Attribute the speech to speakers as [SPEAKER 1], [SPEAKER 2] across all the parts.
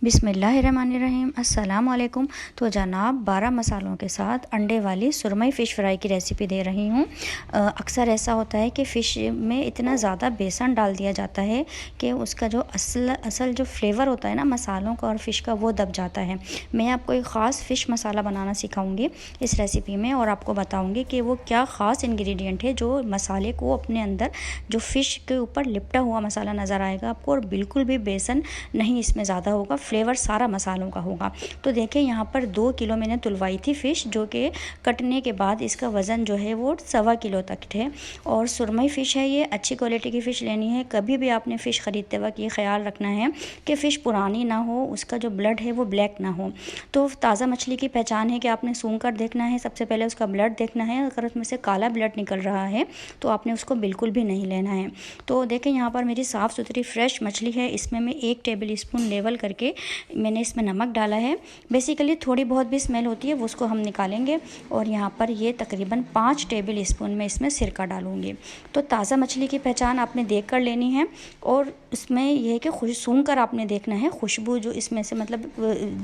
[SPEAKER 1] बिस्मिल्लाहिर्रहमानिर्रहीम। अस्सलाम वालेकुम। तो जनाब 12 मसालों के साथ अंडे वाली सुरमई फ़िश फ्राई की रेसिपी दे रही हूँ। अक्सर ऐसा होता है कि फ़िश में इतना ज़्यादा बेसन डाल दिया जाता है कि उसका जो असल जो फ्लेवर होता है ना मसालों का और फ़िश का, वो दब जाता है। मैं आपको एक ख़ास फ़िश मसाला बनाना सिखाऊंगी इस रेसिपी में, और आपको बताऊंगी कि वो क्या ख़ास इंग्रेडिएंट है जो मसाले को अपने अंदर, जो फ़िश के ऊपर लिपटा हुआ मसाला नज़र आएगा आपको, और बिल्कुल भी बेसन नहीं इसमें ज़्यादा होगा, फ्लेवर सारा मसालों का होगा। तो देखिए यहाँ पर 2 किलो मैंने तुलवाई थी फ़िश, जो कि कटने के बाद इसका वज़न जो है वो 1.25 किलो तक है। और सुरमई फ़िश है, ये अच्छी क्वालिटी की फ़िश लेनी है। कभी भी आपने फ़िश ख़रीदते वक्त ये ख्याल रखना है कि फ़िश पुरानी ना हो, उसका जो ब्लड है वो ब्लैक ना हो। तो ताज़ा मछली की पहचान है कि आपने सूंघ कर देखना है, सबसे पहले उसका ब्लड देखना है। अगर उसमें से काला ब्लड निकल रहा है तो आपने उसको बिल्कुल भी नहीं लेना है। तो देखें यहाँ पर मेरी साफ़ सुथरी फ्रेश मछली है। इसमें मैं 1 टेबल स्पून लेवल करके मैंने इसमें नमक डाला है। बेसिकली थोड़ी बहुत भी स्मेल होती है वो उसको हम निकालेंगे। और यहाँ पर ये तकरीबन 5 टेबल स्पून में इसमें सिरका डालूँगी। तो ताज़ा मछली की पहचान आपने देख कर लेनी है, और इसमें यह है कि सूंघ कर आपने देखना है। खुशबू जो इसमें से, मतलब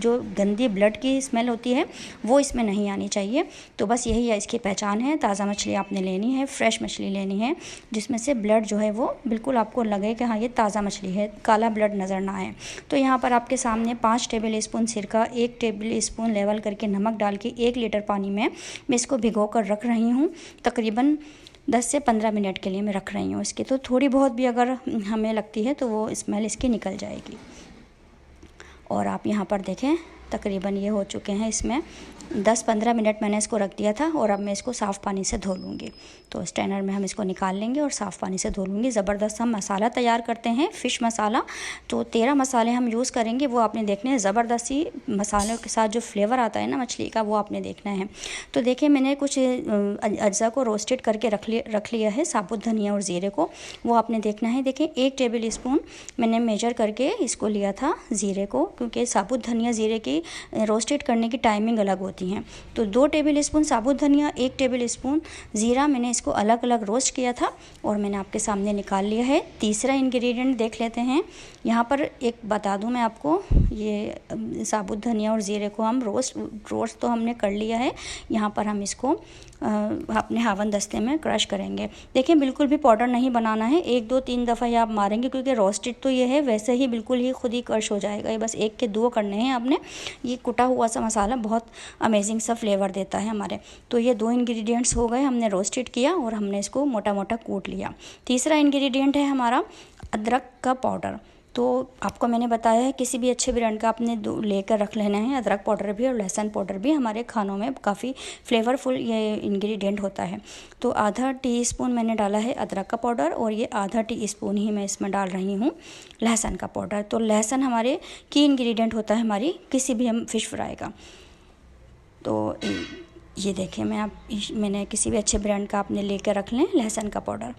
[SPEAKER 1] जो गंदी ब्लड की स्मेल होती है वो इसमें नहीं आनी चाहिए। तो बस यही है इसकी पहचान है। ताज़ा मछली आपने लेनी है, फ्रेश मछली लेनी है, जिसमें से ब्लड जो है वो बिल्कुल आपको लगे कि हाँ ये ताज़ा मछली है, काला ब्लड नज़र ना आए। तो यहाँ पर आपके सामने 5 टेबल स्पून सिरका, 1 टेबल स्पून लेवल करके नमक डाल के 1 लीटर पानी में मैं इसको भिगो कर रख रही हूँ। तकरीबन 10 से 15 मिनट के लिए मैं रख रही हूँ इसकी। तो थोड़ी बहुत भी अगर हमें लगती है तो वो स्मेल इसकी निकल जाएगी। और आप यहाँ पर देखें तकरीबन ये हो चुके हैं, इसमें 10-15 मिनट मैंने इसको रख दिया था। और अब मैं इसको साफ़ पानी से धो लूँगी। तो स्ट्रेनर में हम इसको निकाल लेंगे और साफ़ पानी से धो लूँगी। ज़बरदस्त हम मसाला तैयार करते हैं, फ़िश मसाला। तो 13 मसाले हम यूज़ करेंगे, वो आपने देखने हैं। ज़बरदस्ती मसालों के साथ जो फ्लेवर आता है ना मछली का, वो आपने देखना है। तो देखिए मैंने कुछ अज्जा को रोस्टेड करके रख लिया है, साबुत धनिया और ज़ीरे को, वो आपने देखना है। देखें 1 टेबल स्पून मैंने मेजर करके इसको लिया था ज़ीरे को, क्योंकि साबुत धनिया ज़ीरे की रोस्टेड करने की टाइमिंग अलग होती हैं। तो 2 टेबल स्पून साबुत धनिया, 1 टेबल स्पून ज़ीरा, मैंने इसको अलग अलग रोस्ट किया था और मैंने आपके सामने निकाल लिया है। तीसरा इंग्रेडिएंट देख लेते हैं। यहाँ पर एक बता दूँ मैं आपको, ये साबुत धनिया और ज़ीरे को हम रोस्ट तो हमने कर लिया है। यहाँ पर हम इसको अपने हावन दस्ते में क्रश करेंगे। देखिए बिल्कुल भी पाउडर नहीं बनाना है, 1-2-3 दफ़ा ही आप मारेंगे, क्योंकि रोस्टेड तो ये है, वैसे ही बिल्कुल ही खुद ही क्रश हो जाएगा। ये बस 1 के 2 करने हैं आपने। ये कुटा हुआ सा मसाला बहुत अमेजिंग सा फ्लेवर देता है हमारे। तो ये 2 इंग्रेडिएंट्स हो गए, हमने रोस्टेड किया और हमने इसको मोटा मोटा कूट लिया। तीसरा इंग्रेडिएंट है हमारा अदरक का पाउडर। तो आपको मैंने बताया है किसी भी अच्छे ब्रांड का आपने लेकर रख लेना है। अदरक पाउडर भी और लहसुन पाउडर भी हमारे खानों में काफ़ी फ्लेवरफुल ये इंग्रेडिएंट होता है। तो आधा टीस्पून मैंने डाला है अदरक का पाउडर, और ये आधा टीस्पून ही मैं इसमें डाल रही हूँ लहसुन का पाउडर। तो लहसुन हमारे की इंग्रेडिएंट होता है हमारी किसी भी हम फ़िश फ्राई का। तो ये देखें मैंने किसी भी अच्छे ब्रांड का आपने लेकर रख लें लहसुन का पाउडर।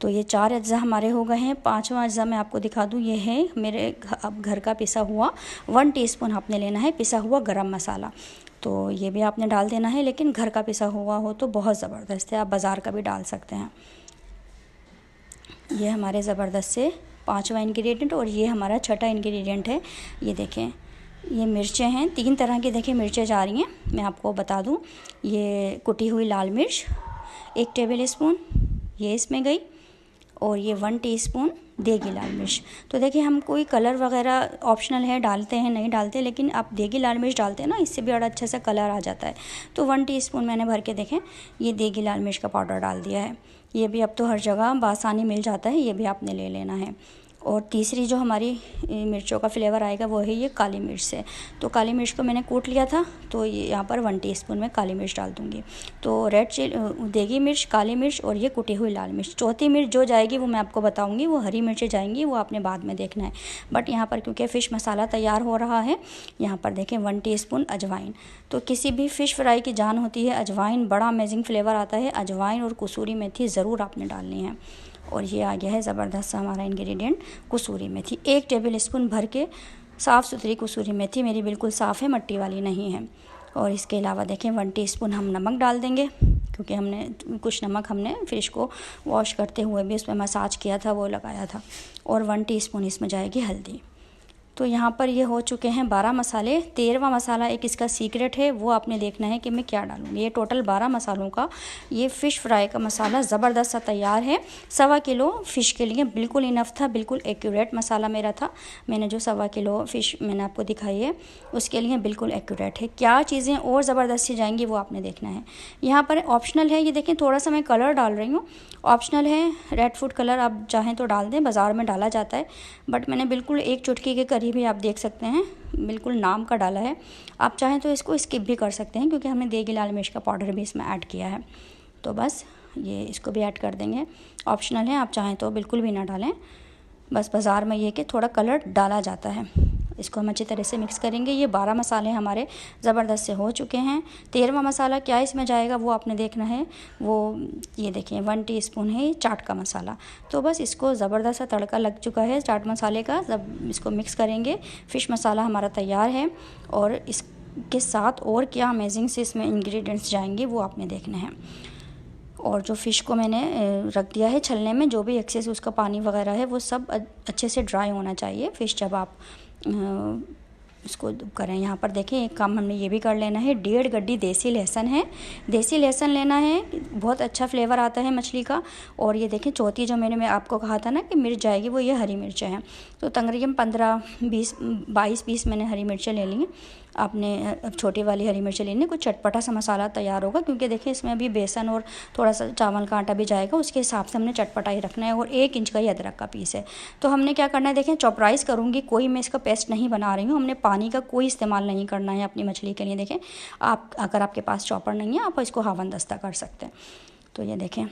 [SPEAKER 1] तो ये 4 अज्जा हमारे हो गए हैं। 5वां अज्जा मैं आपको दिखा दूँ, ये है मेरे अब घर का पिसा हुआ 1 टीस्पून आपने लेना है पिसा हुआ गरम मसाला। तो ये भी आपने डाल देना है, लेकिन घर का पिसा हुआ हो तो बहुत ज़बरदस्त है, आप बाज़ार का भी डाल सकते हैं। ये हमारे ज़बरदस्त से 5वां इंग्रेडिएंट, और ये हमारा छठा इंग्रेडिएंट है। ये देखें ये मिर्चें हैं, 3 तरह की देखें मिर्चें जा रही हैं। मैं आपको बता दूँ, ये कुटी हुई लाल मिर्च 1 टेबल स्पून ये इसमें गई, और ये 1 टीस्पून देगी लाल मिर्च। तो देखिए हम कोई कलर वगैरह ऑप्शनल है, डालते हैं नहीं डालते, लेकिन आप देगी लाल मिर्च डालते हैं ना, इससे भी बड़ा अच्छा सा कलर आ जाता है। तो 1 टीस्पून मैंने भर के देखें ये देगी लाल मिर्च का पाउडर डाल दिया है। ये भी अब तो हर जगह बासानी मिल जाता है, ये भी आपने ले लेना है। और तीसरी जो हमारी मिर्चों का फ्लेवर आएगा वो है ये काली मिर्च से। तो काली मिर्च को मैंने कूट लिया था, तो ये यहाँ पर 1 टीस्पून में काली मिर्च डाल दूँगी। तो देगी मिर्च, काली मिर्च और ये कुटी हुई लाल मिर्च। चौथी मिर्च जो जाएगी वो मैं आपको बताऊँगी, वो हरी मिर्चें जाएंगी, वो आपने बाद में देखना है। बट यहाँ पर क्योंकि फ़िश मसाला तैयार हो रहा है, यहाँ पर देखें 1 टीस्पून अजवाइन। तो किसी भी फ़िश फ्राई की जान होती है अजवाइन, बड़ा अमेजिंग फ्लेवर आता है। अजवाइन और कसूरी मेथी ज़रूर आपने डालनी है। और ये आ गया है ज़बरदस्त हमारा इंग्रेडिएंट कसूरी मेथी, 1 टेबल स्पून भर के साफ़ सुथरी कसूरी मेथी, मेरी बिल्कुल साफ़ है, मट्टी वाली नहीं है। और इसके अलावा देखें 1 टीस्पून हम नमक डाल देंगे, क्योंकि हमने कुछ नमक हमने फ़िश को वॉश करते हुए भी उसमें मसाज किया था, वो लगाया था। और 1 टीस्पून इसमें जाएगी हल्दी। तो यहाँ पर ये हो चुके हैं 12 मसाले। 13वां मसाला एक इसका सीक्रेट है, वो आपने देखना है कि मैं क्या डालूँगी। ये टोटल 12 मसालों का ये फ़िश फ्राई का मसाला ज़बरदस्त सा तैयार है। 1.25 किलो फ़िश के लिए बिल्कुल इनफ था, बिल्कुल एक्यूरेट मसाला मेरा था। मैंने जो 1.25 किलो फ़िश मैंने आपको दिखाई है उसके लिए बिल्कुल एक्यूरेट है। क्या चीज़ें और ज़बरदस्त सी जाएंगी वो आपने देखना है। यहाँ पर ऑप्शनल है, ये देखें थोड़ा सा मैं कलर डाल रही हूँ, ऑप्शनल है। रेड फूड कलर आप चाहें तो डाल दें, बाज़ार में डाला जाता है, बट मैंने बिल्कुल 1 चुटकी के करीब ही आप देख सकते हैं बिल्कुल नाम का डाला है। आप चाहें तो इसको स्किप भी कर सकते हैं क्योंकि हमने देगी लाल मिर्च का पाउडर भी इसमें ऐड किया है। तो बस ये इसको भी ऐड कर देंगे, ऑप्शनल है, आप चाहें तो बिल्कुल भी ना डालें। बस बाज़ार में ये कि थोड़ा कलर डाला जाता है। इसको हम अच्छी तरह से मिक्स करेंगे। ये 12 मसाले हमारे ज़बरदस्त से हो चुके हैं। 13वां मसाला क्या इसमें जाएगा वो आपने देखना है। वो ये देखिए 1 टीस्पून है ये चाट का मसाला। तो बस इसको ज़बरदस्त सा तड़का लग चुका है चाट मसाले का। जब इसको मिक्स करेंगे, फ़िश मसाला हमारा तैयार है। और इसके साथ और क्या अमेजिंग से इसमें इंग्रेडिएंट्स जाएंगे वो आपने देखना है। और जो फ़िश को मैंने रख दिया है छलने में, जो भी एक्सेस उसका पानी वगैरह है वो सब अच्छे से ड्राई होना चाहिए फ़िश जब आप इसको करें। यहाँ पर देखें एक काम हमने ये भी कर लेना है, 1.5 गड्डी देसी लहसुन है। देसी लहसुन लेना है, बहुत अच्छा फ्लेवर आता है मछली का। और ये देखें चौथी जो मैं आपको कहा था ना कि मिर्च जाएगी, वो ये हरी मिर्चें हैं। तो तकरीबन 15-20-22 पीस मैंने हरी मिर्चें ले ली हैं। आपने छोटी वाली हरी मिर्चें लेनी, कुछ चटपटा सा मसाला तैयार होगा क्योंकि देखिए इसमें अभी बेसन और थोड़ा सा चावल का आटा भी जाएगा, उसके हिसाब से हमने चटपटा ही रखना है। और 1 इंच का ही अदरक का पीस है। तो हमने क्या करना है, देखें चॉपराइज़ करूँगी, कोई मैं इसका पेस्ट नहीं बना रही हूँ। हमने पानी का कोई इस्तेमाल नहीं करना है अपनी मछली के लिए। देखें आप अगर आपके पास चॉपर नहीं है आप इसको हावन-दस्ता कर सकते हैं। तो ये देखें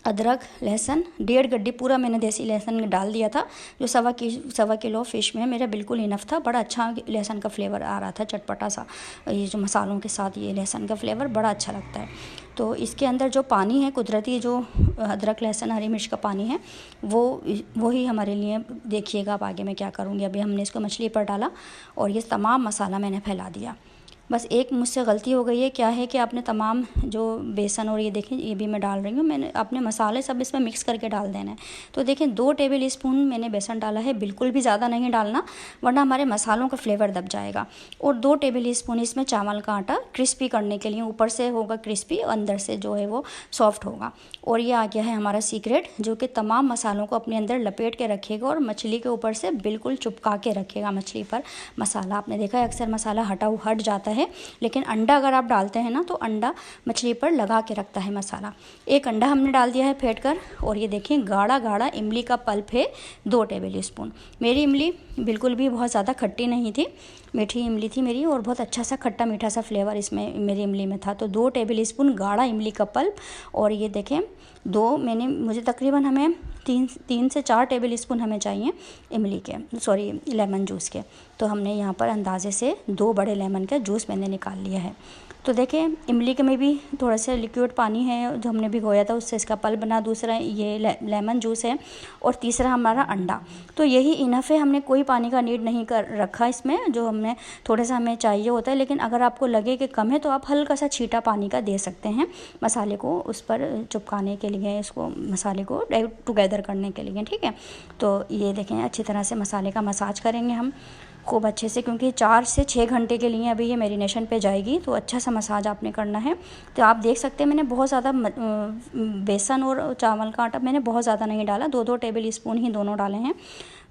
[SPEAKER 1] अदरक लहसुन 1.5 गड्डी पूरा मैंने देसी लहसुन डाल दिया था। जो 1.25 किलो फ़िश में मेरा बिल्कुल इनफ था। बड़ा अच्छा लहसुन का फ्लेवर आ रहा था, चटपटा सा। ये जो मसालों के साथ ये लहसुन का फ्लेवर बड़ा अच्छा लगता है। तो इसके अंदर जो पानी है कुदरती, जो अदरक लहसुन हरी मिर्च का पानी है, वो ही हमारे लिए देखिएगा आप आगे मैं क्या करूँगी। अभी हमने इसको मछली पर डाला और ये तमाम मसाला मैंने फैला दिया। बस एक मुझसे गलती हो गई है, क्या है कि आपने तमाम जो बेसन और ये देखें ये भी मैं डाल रही हूँ, मैंने अपने मसाले सब इसमें मिक्स करके डाल देना है। तो देखें 2 टेबल स्पून मैंने बेसन डाला है, बिल्कुल भी ज़्यादा नहीं डालना वरना हमारे मसालों का फ्लेवर दब जाएगा। और 2 टेबल स्पून इसमें चावल का आटा क्रिस्पी करने के लिए, ऊपर से होगा क्रिस्पी और अंदर से जो है वो सॉफ्ट होगा। और ये आ गया है हमारा सीक्रेट, जो कि तमाम मसालों को अपने अंदर लपेट के रखेगा और मछली के ऊपर से बिल्कुल चिपका के रखेगा मछली पर मसाला। आपने देखा है अक्सर मसाला हट जाता है, लेकिन अंडा अगर आप डालते हैं ना तो अंडा मछली पर लगा के रखता है मसाला। 1 अंडा हमने डाल दिया है फेंट कर। और ये देखिए गाढ़ा गाढ़ा इमली का पल्प है 2 टेबल स्पून। मेरी इमली बिल्कुल भी बहुत ज़्यादा खट्टी नहीं थी, मीठी इमली थी मेरी, और बहुत अच्छा सा खट्टा मीठा सा फ्लेवर इसमें मेरी इमली में था। तो 2 टेबल स्पून गाढ़ा इमली का पल्प। और ये देखें मुझे तकरीबन हमें 3 से 4 टेबल स्पून हमें चाहिए इमली के, सॉरी लेमन जूस के। तो हमने यहाँ पर अंदाजे से 2 बड़े लेमन का जूस मैंने निकाल लिया है। तो देखें इमली के में भी थोड़ा सा लिक्विड पानी है जो हमने भिगोया था, उससे इसका पल्प बना। दूसरा ये लेमन जूस है और तीसरा हमारा अंडा। तो यही इनफ है, हमने कोई पानी का नीड नहीं कर रखा इसमें, जो हमने थोड़ा सा हमें चाहिए होता है। लेकिन अगर आपको लगे कि कम है तो आप हल्का सा छींटा पानी का दे सकते हैं मसाले को उस पर चिपकाने के लिए, इसको मसाले को टुगेदर करने के लिए, ठीक है। तो ये देखें अच्छी तरह से मसाले का मसाज करेंगे हम खूब अच्छे से, क्योंकि 4 से 6 घंटे के लिए अभी ये मैरिनेशन पे जाएगी। तो अच्छा सा मसाज आपने करना है। तो आप देख सकते हैं मैंने बहुत ज़्यादा बेसन और चावल का आटा मैंने बहुत ज़्यादा नहीं डाला, 2-2 टेबल स्पून ही दोनों डाले हैं।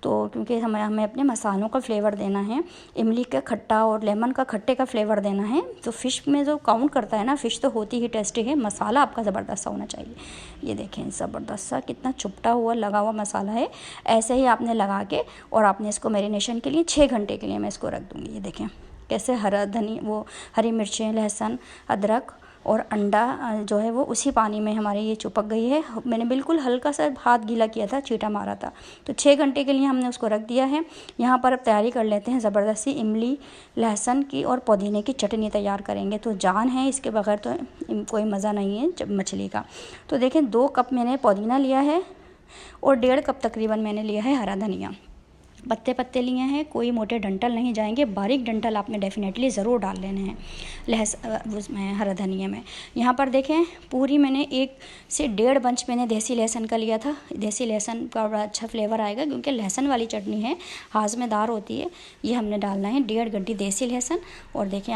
[SPEAKER 1] तो क्योंकि हमें अपने मसालों का फ्लेवर देना है, इमली का खट्टा और लेमन का खट्टे का फ्लेवर देना है। तो फ़िश में जो काउंट करता है ना, फ़िश तो होती ही टेस्टी है, मसाला आपका ज़बरदस्त सा होना चाहिए। ये देखें ज़बरदस्त सा कितना चुपटा हुआ लगा हुआ मसाला है। ऐसे ही आपने लगा के और आपने इसको मैरिनेशन के लिए 6 घंटे के लिए मैं इसको रख दूँगी। ये देखें कैसे हरी मिर्चें, लहसुन, अदरक और अंडा जो है वो उसी पानी में हमारे ये चिपक गई है। मैंने बिल्कुल हल्का सा हाथ गीला किया था, छींटा मारा था। तो 6 घंटे के लिए हमने उसको रख दिया है। यहाँ पर अब तैयारी कर लेते हैं ज़बरदस्ती इमली, लहसुन की और पुदीने की चटनी तैयार करेंगे। तो जान है इसके बगैर तो कोई मज़ा नहीं है मछली का। तो देखें 2 कप मैंने पुदीना लिया है और 1.5 कप तकरीबन मैंने लिया है हरा धनिया। पत्ते पत्ते लिए हैं, कोई मोटे डंठल नहीं जाएंगे, बारीक डंठल आपने डेफिनेटली ज़रूर डाल लेने हैं उसमें हरा धनिया में। यहाँ पर देखें पूरी मैंने 1 से 1.5 बंच मैंने देसी लहसुन का लिया था। देसी लहसुन का बड़ा अच्छा फ्लेवर आएगा क्योंकि लहसुन वाली चटनी है, हाजमेदार होती है। ये हमने डालना है 1.5 गड्डी देसी लहसुन। और देखें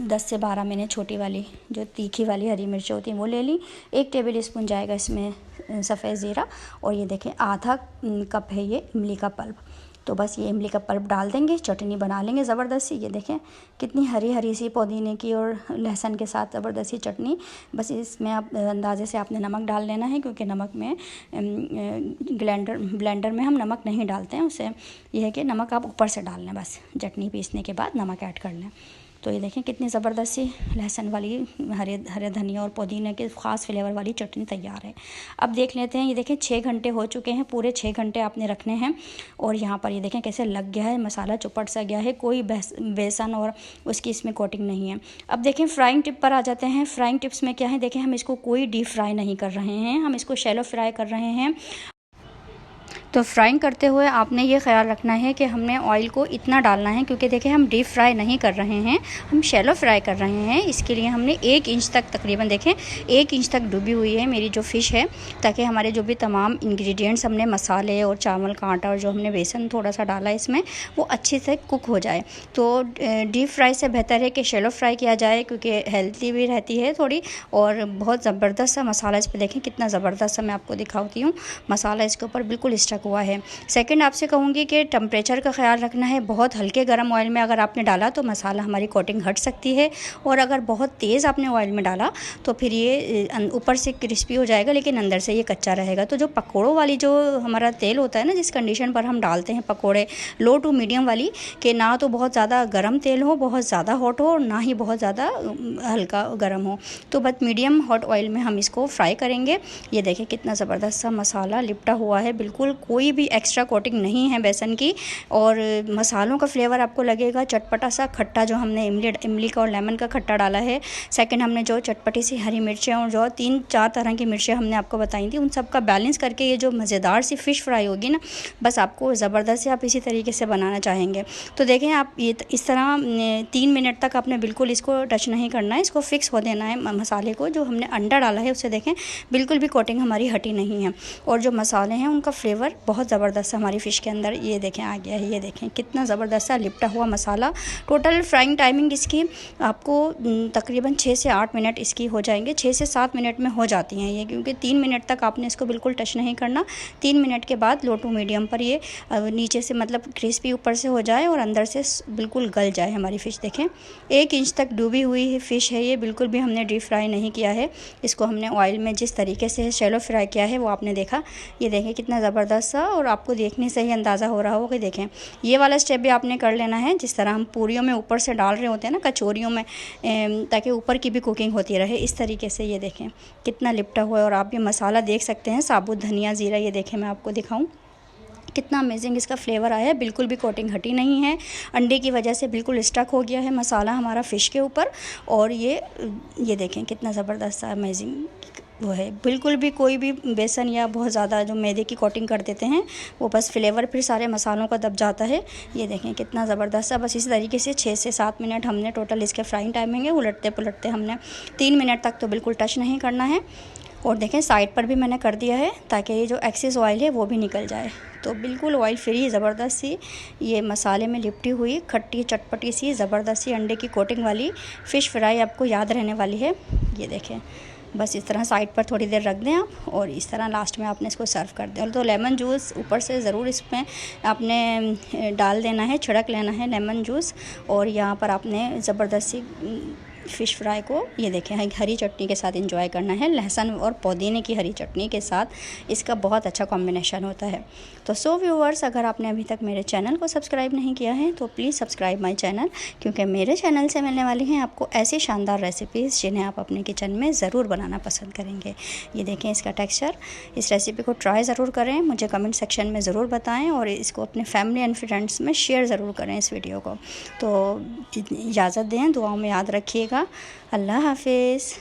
[SPEAKER 1] 10 से 12 मैंने छोटी वाली जो तीखी वाली हरी मिर्च होती है वो ले ली। 1 टेबल स्पून जाएगा इसमें सफ़ेद ज़ीरा। और ये देखें आधा कप है ये इमली का पल्प। तो बस ये इमली का पल्प डाल देंगे, चटनी बना लेंगे ज़बरदस्त सी। ये देखें कितनी हरी हरी सी पुदीने की और लहसुन के साथ ज़बरदस्त सी चटनी। बस इसमें आप अंदाज़े से आपने नमक डाल लेना है क्योंकि नमक में ब्लेंडर में हम नमक नहीं डालते हैं। उससे यह है कि नमक आप ऊपर से डाल लें, बस चटनी पीसने के बाद नमक ऐड कर लें। तो ये देखें कितनी ज़बरदस्त सी लहसुन वाली हरे धनिया और पुदीने के ख़ास फ्लेवर वाली चटनी तैयार है। अब देख लेते हैं। ये देखें 6 घंटे हो चुके हैं, पूरे 6 घंटे आपने रखने हैं। और यहाँ पर ये देखें कैसे लग गया है, मसाला चुपट सा गया है, कोई बेसन और उसकी इसमें कोटिंग नहीं है। अब देखें फ्राइंग टिप पर आ जाते हैं। फ्राइंग टिप्स में क्या है, देखें हम इसको कोई डीप फ्राई नहीं कर रहे हैं, हम इसको शैलो फ्राई कर रहे हैं। तो फ्राइंग करते हुए आपने ये ख्याल रखना है कि हमने ऑयल को इतना डालना है क्योंकि देखिए हम डीप फ्राई नहीं कर रहे हैं, हम शैलो फ्राई कर रहे हैं। इसके लिए हमने 1 इंच तक तकरीबन देखें 1 इंच तक डूबी हुई है मेरी जो फ़िश है, ताकि हमारे जो भी तमाम इंग्रेडिएंट्स हमने मसाले और चावल का आटा और जो हमने बेसन थोड़ा सा डाला इसमें वो अच्छे से कुक हो जाए। तो डीप फ्राई से बेहतर है कि शैलो फ्राई किया जाए क्योंकि हेल्थी भी रहती है थोड़ी। और बहुत ज़बरदस्त सा मसाला इस पर देखें कितना ज़बरदस्त सा मैं आपको दिखाती हूँ, मसाला इसके ऊपर बिल्कुल स्टक हुआ है। सेकंड आपसे कहूँगी कि टेम्परेचर का ख्याल रखना है। बहुत हल्के गर्म ऑयल में अगर आपने डाला तो मसाला हमारी कोटिंग हट सकती है, और अगर बहुत तेज़ आपने ऑयल में डाला तो फिर ये ऊपर से क्रिस्पी हो जाएगा लेकिन अंदर से ये कच्चा रहेगा। तो जो पकोड़ों वाली जो हमारा तेल होता है ना, जिस कंडीशन पर हम डालते हैं पकोड़े, लो टू मीडियम वाली, कि ना तो बहुत ज़्यादा गर्म तेल हो, बहुत ज़्यादा हॉट हो, और ना ही बहुत ज़्यादा हल्का गर्म हो, तो बस मीडियम हॉट ऑयल में हम इसको फ्राई करेंगे। ये देखें कितना ज़बरदस्त सा मसाला लिपटा हुआ है, बिल्कुल कोई भी एक्स्ट्रा कोटिंग नहीं है बेसन की। और मसालों का फ्लेवर आपको लगेगा चटपटा सा खट्टा, जो हमने इमली का और लेमन का खट्टा डाला है। सेकंड हमने जो चटपटी सी हरी मिर्चें और जो 3-4 तरह की मिर्चें हमने आपको बताई थी, उन सब का बैलेंस करके ये जो मज़ेदार सी फ़िश फ्राई होगी ना, बस आपको ज़बरदस्त से आप इसी तरीके से बनाना चाहेंगे तो देखें आप ये इस तरह 3 मिनट तक आपने बिल्कुल इसको टच नहीं करना है, इसको फिक्स हो देना है मसाले को। जो हमने अंडा डाला है उससे देखें बिल्कुल भी कोटिंग हमारी हटी नहीं है, और जो मसाले हैं उनका फ्लेवर बहुत ज़बरदस्त हमारी फ़िश के अंदर ये देखें आ गया है। ये देखें कितना ज़बरदस्त सा लिपटा हुआ मसाला। टोटल फ्राइंग टाइमिंग इसकी आपको तकरीबन 6 से 8 मिनट इसकी हो जाएंगे, 6 से 7 मिनट में हो जाती हैं ये, क्योंकि 3 मिनट तक आपने इसको बिल्कुल टच नहीं करना। 3 मिनट के बाद लो टू मीडियम पर ये नीचे से मतलब क्रिस्पी ऊपर से हो जाए और अंदर से बिल्कुल गल जाए हमारी फ़िश। देखें 1 इंच तक डूबी हुई है फ़िश है ये, बिल्कुल भी हमने डीप फ्राई नहीं किया है इसको। हमने ऑयल में जिस तरीके से शैलो फ्राई किया है वो आपने देखा। ये देखें कितना ज़बरदस्त सा, और आपको देखने से ही अंदाज़ा हो रहा हो कि देखें ये वाला स्टेप भी आपने कर लेना है, जिस तरह हम पूरियों में ऊपर से डाल रहे होते हैं ना कचौरियों में, ताकि ऊपर की भी कुकिंग होती रहे इस तरीके से। ये देखें कितना लिपटा हुआ है, और आप ये मसाला देख सकते हैं साबुत धनिया ज़ीरा। ये देखें मैं आपको दिखाऊं कितना अमेजिंग इसका फ्लेवर आया है, बिल्कुल भी कोटिंग हटी नहीं है। अंडे की वजह से बिल्कुल स्टक हो गया है मसाला हमारा फ़िश के ऊपर। और ये देखें कितना ज़बरदस्त सा अमेजिंग वो है, बिल्कुल भी कोई भी बेसन या बहुत ज़्यादा जो मैदे की कोटिंग कर देते हैं वो बस फ्लेवर फिर सारे मसालों का दब जाता है। ये देखें कितना ज़बरदस्त सा। बस इसी तरीके से 6 से 7 मिनट हमने टोटल इसके फ्राइंग टाइमिंग है। उलटते पुलटते हमने 3 मिनट तक तो बिल्कुल टच नहीं करना है। और देखें साइड पर भी मैंने कर दिया है ताकि ये जो एक्सेस ऑयल है वो भी निकल जाए। तो बिल्कुल ऑयल फ्री ज़बरदस्त सी ये मसाले में लिपटी हुई खट्टी चटपटी सी ज़बरदस्त सी अंडे की कोटिंग वाली फ़िश फ्राई आपको याद रहने वाली है। ये देखें बस इस तरह साइड पर थोड़ी देर रख दें आप, और इस तरह लास्ट में आपने इसको सर्व कर दें। तो लेमन जूस ऊपर से ज़रूर इसमें आपने डाल देना है, छिड़क लेना है लेमन जूस। और यहाँ पर आपने ज़बरदस्त सी फ़िश फ्राई को ये देखें हरी चटनी के साथ एंजॉय करना है, लहसुन और पुदीने की हरी चटनी के साथ इसका बहुत अच्छा कॉम्बिनेशन होता है। तो सो व्यूअर्स, अगर आपने अभी तक मेरे चैनल को सब्सक्राइब नहीं किया है तो प्लीज़ सब्सक्राइब माय चैनल, क्योंकि मेरे चैनल से मिलने वाली हैं आपको ऐसी शानदार रेसिपीज़ जिन्हें आप अपने किचन में ज़रूर बनाना पसंद करेंगे। ये देखें इसका टेक्स्चर, इस रेसिपी को ट्राई ज़रूर करें, मुझे कमेंट सेक्शन में ज़रूर बताएँ, और इसको अपने फैमिली एंड फ्रेंड्स में शेयर ज़रूर करें इस वीडियो को। तो इजाज़त दें, दुआओं में याद रखिएगा। अल्लाह हाफिज़।